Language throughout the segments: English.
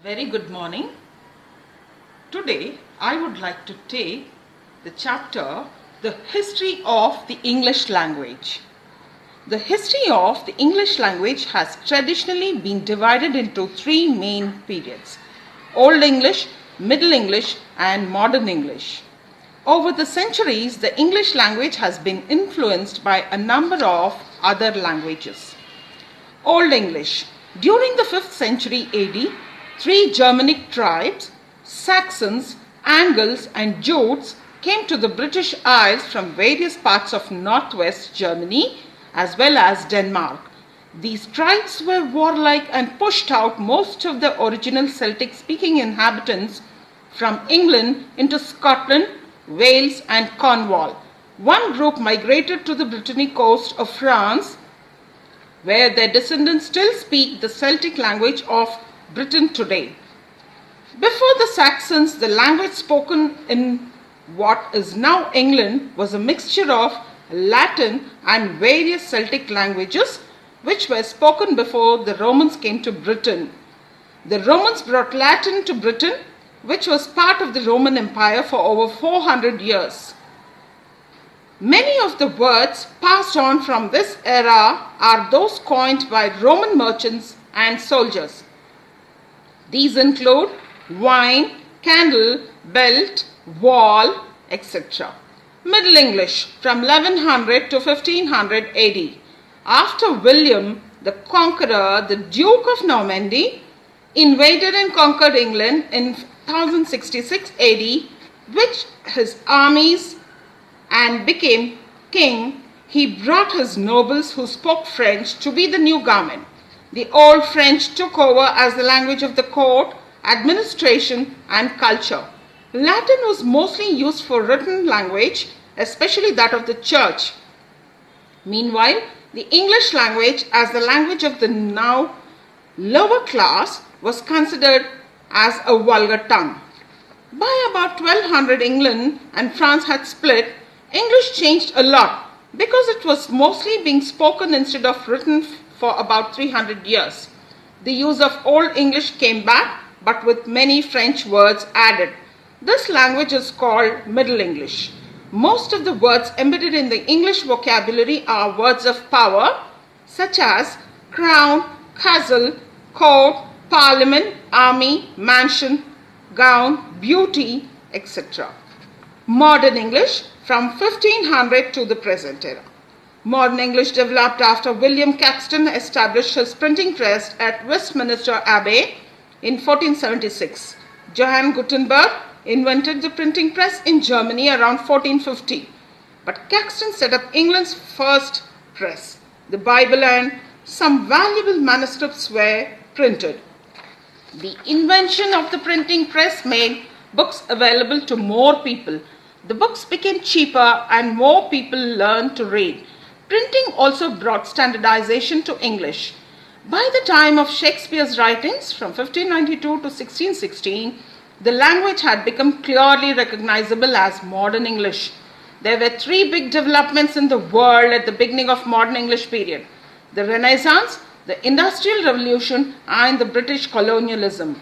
Very good morning. Today I would like to take the chapter The History of the English Language. The history of the English language has traditionally been divided into three main periods: Old English, Middle English and Modern English. Over the centuries, the English language has been influenced by a number of other languages. Old English. During the 5th century AD, three Germanic tribes, Saxons, Angles and Jutes, came to the British Isles from various parts of northwest Germany as well as Denmark. These tribes were warlike and pushed out most of the original Celtic-speaking inhabitants from England into Scotland, Wales and Cornwall. One group migrated to the Brittany coast of France, where their descendants still speak the Celtic language of Britain today. Before the Saxons, the language spoken in what is now England was a mixture of Latin and various Celtic languages which were spoken before the Romans came to Britain. The Romans brought Latin to Britain, which was part of the Roman Empire for over 400 years. Many of the words passed on from this era are those coined by Roman merchants and soldiers. These include wine, candle, belt, wall, etc. Middle English from 1100 to 1500 AD. After William the Conqueror, the Duke of Normandy, invaded and conquered England in 1066 AD, with his armies and became king, he brought his nobles who spoke French to be the new government. The Old French took over as the language of the court, administration and culture. Latin was mostly used for written language, especially that of the church. Meanwhile, the English language as the language of the now lower class was considered as a vulgar tongue. By about 1200, England and France had split. English changed a lot because it was mostly being spoken instead of written for about 300 years. The use of Old English came back, but with many French words added. This language is called Middle English. Most of the words embedded in the English vocabulary are words of power, such as crown, castle, court, parliament, army, mansion, gown, beauty, etc. Modern English from 1500 to the present era. Modern English developed after William Caxton established his printing press at Westminster Abbey in 1476. Johann Gutenberg invented the printing press in Germany around 1450. But Caxton set up England's first press. The Bible and some valuable manuscripts were printed. The invention of the printing press made books available to more people. The books became cheaper and more people learned to read. Printing also brought standardization to English. By the time of Shakespeare's writings from 1592 to 1616, the language had become clearly recognizable as modern English. There were three big developments in the world at the beginning of modern English period: the Renaissance, the Industrial Revolution and the British colonialism.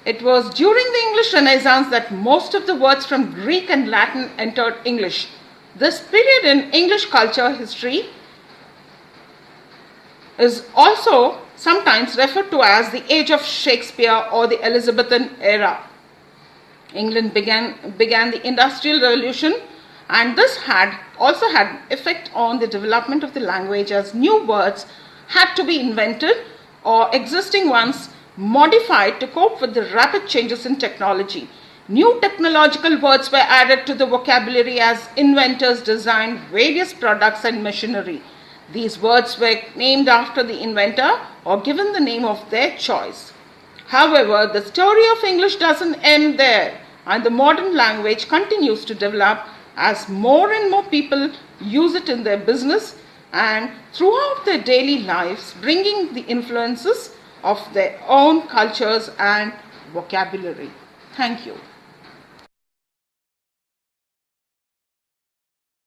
It was during the English Renaissance that most of the words from Greek and Latin entered English. This period in English culture history is also sometimes referred to as the Age of Shakespeare or the Elizabethan era. England began the Industrial Revolution, and this had also had effect on the development of the language, as new words had to be invented or existing ones modified to cope with the rapid changes in technology. New technological words were added to the vocabulary as inventors designed various products and machinery. These words were named after the inventor or given the name of their choice. However, the story of English doesn't end there, and the modern language continues to develop as more and more people use it in their business and throughout their daily lives, bringing the influences of their own cultures and vocabulary. Thank you.